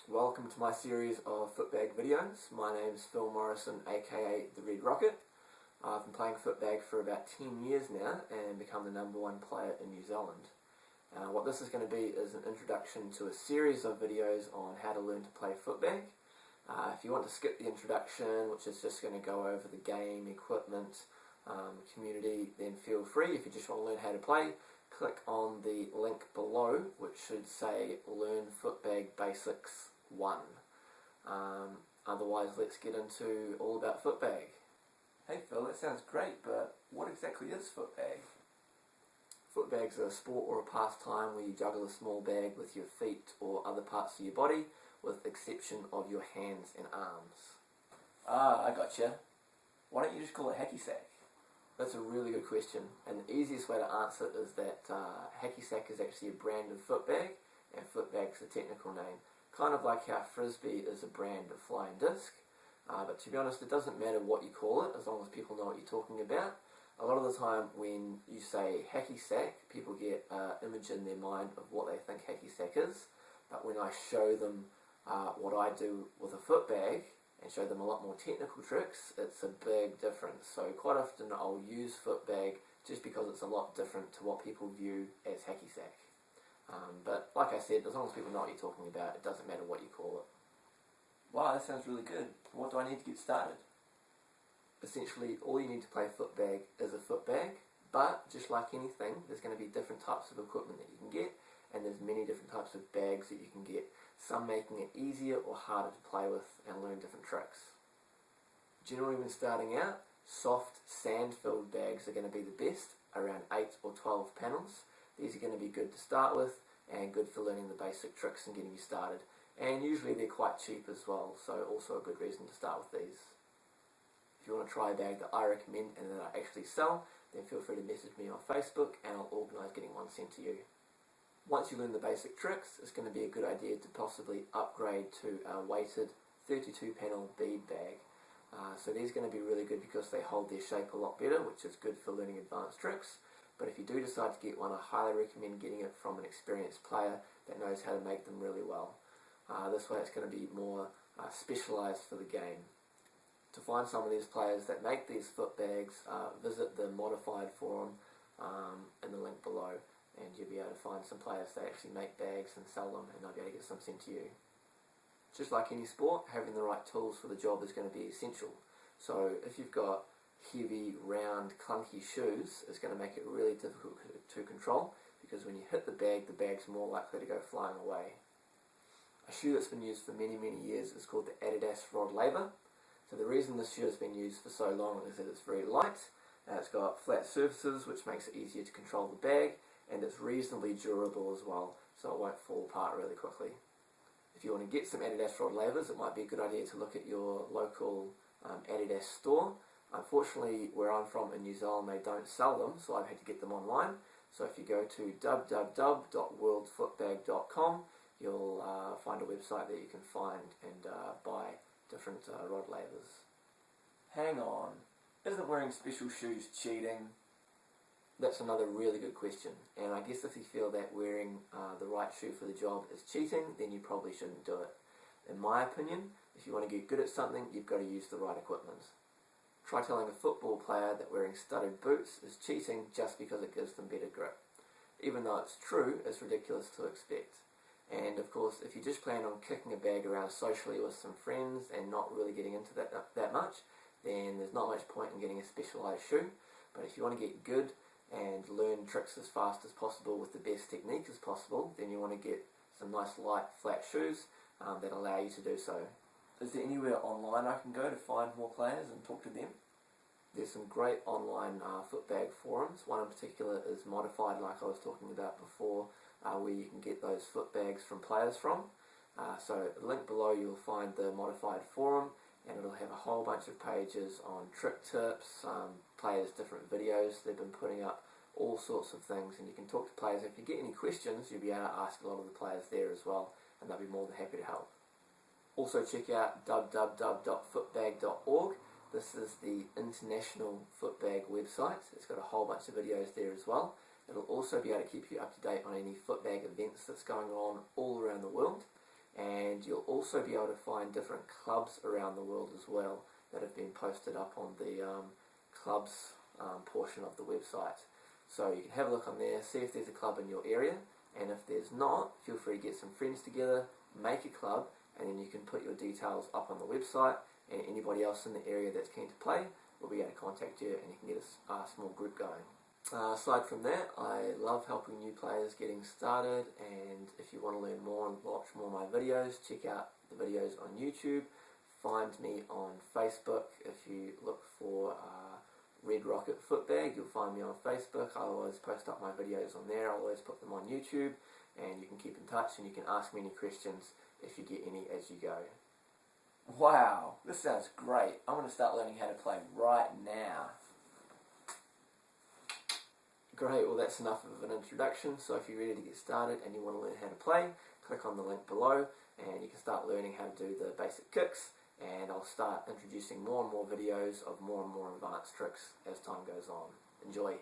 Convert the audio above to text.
Welcome to my series of footbag videos. My name's Phil Morrison, aka The Red Rocket. I've been playing footbag for about 10 years now and become the #1 player in New Zealand. What this is going to be is an introduction to a series of videos on how to learn to play footbag. If you want to skip the introduction, which is just going to go over the game, equipment, community, then feel free. If you just want to learn how to play, click on the link below, which should say Learn Footbag Basics 1. Otherwise, let's get into all about footbag. Hey Phil, that sounds great, but what exactly is footbag? Footbag's a sport or a pastime where you juggle a small bag with your feet or other parts of your body, with the exception of your hands and arms. I gotcha. Why don't you just call it hacky sack? That's a really good question, and the easiest way to answer it is that hacky sack is actually a brand of footbag, and footbag's the technical name. Kind of like how frisbee is a brand of flying disc, but to be honest, it doesn't matter what you call it as long as people know what you're talking about. A lot of the time when you say hacky sack, people get an image in their mind of what they think hacky sack is, but when I show them what I do with a footbag and show them a lot more technical tricks, it's a big difference. So quite often I'll use footbag just because it's a lot different to what people view as hacky sack. But like I said, as long as people know what you're talking about, it doesn't matter what you call it. Wow, that sounds really good. What do I need to get started? Essentially, all you need to play footbag is a footbag, but just like anything, there's going to be different types of equipment that you can get, and there's many different types of bags that you can get, some making it easier or harder to play with and learn different tricks. Generally, when starting out, soft sand-filled bags are going to be the best, around 8 or 12 panels. These are going to be good to start with and good for learning the basic tricks and getting you started. And usually they're quite cheap as well, so also a good reason to start with these. If you want to try a bag that I recommend and that I actually sell, then feel free to message me on Facebook and I'll organise getting one sent to you. Once you learn the basic tricks, it's going to be a good idea to possibly upgrade to a weighted 32 panel bead bag. So these are going to be really good because they hold their shape a lot better, which is good for learning advanced tricks. But if you do decide to get one, I highly recommend getting it from an experienced player that knows how to make them really well. This way it's going to be more specialised for the game. To find some of these players that make these foot bags, visit the modified forum in the link below, and you'll be able to find some players that actually make bags and sell them, and they'll be able to get some sent to you. Just like any sport, having the right tools for the job is going to be essential. So if you've got heavy, round, clunky shoes, it's going to make it really difficult to control, because when you hit the bag's more likely to go flying away. A shoe that's been used for many years is called the Adidas Rod Laver. So the reason this shoe has been used for so long is that it's very light, it's got flat surfaces which makes it easier to control the bag, and it's reasonably durable as well, so it won't fall apart really quickly. If you want to get some Adidas Rod Lavers, it might be a good idea to look at your local Adidas store. Unfortunately, where I'm from in New Zealand, they don't sell them, so I've had to get them online. So if you go to www.worldfootbag.com, you'll find a website that you can find and buy different rod lavers. Hang on, isn't wearing special shoes cheating? That's another really good question, and I guess if you feel that wearing the right shoe for the job is cheating, then you probably shouldn't do it. In my opinion, if you want to get good at something, you've got to use the right equipment. Try telling a football player that wearing studded boots is cheating just because it gives them better grip. Even though it's true, it's ridiculous to expect. And of course, if you just plan on kicking a bag around socially with some friends and not really getting into that much, then there's not much point in getting a specialised shoe. But if you want to get good and learn tricks as fast as possible with the best technique as possible, then you want to get some nice light flat shoes that allow you to do so. Is there anywhere online I can go to find more players and talk to them? There's some great online footbag forums. One in particular is Modified, like I was talking about before, where you can get those footbags from players from. So the link below you'll find the Modified forum, and it'll have a whole bunch of pages on trick tips, players' different videos. They've been putting up all sorts of things, and you can talk to players. If you get any questions, you'll be able to ask a lot of the players there as well, and they'll be more than happy to help. Also check out www.footbag.org. This is the international footbag website. It's got a whole bunch of videos there as well. It'll also be able to keep you up to date on any footbag events that's going on all around the world. and you'll also be able to find different clubs around the world as well that have been posted up on the clubs portion of the website. So you can have a look on there, see if there's a club in your area, and if there's not, feel free to get some friends together, make a club, and then you can put your details up on the website, and anybody else in the area that's keen to play will be able to contact you, and you can get a small group going. Aside from that, I love helping new players getting started, and if you want to learn more and watch more of my videos, check out the videos on YouTube. Find me on Facebook. If you look for Red Rocket Footbag, you'll find me on Facebook. I always post up my videos on there. I always put them on YouTube, and you can keep in touch, and you can ask me any questions if you get any as you go. Wow, this sounds great. I'm going to start learning how to play right now. Great, well that's enough of an introduction. So if you're ready to get started and you want to learn how to play, click on the link below and you can start learning how to do the basic kicks, and I'll start introducing more and more videos of more and more advanced tricks as time goes on. Enjoy!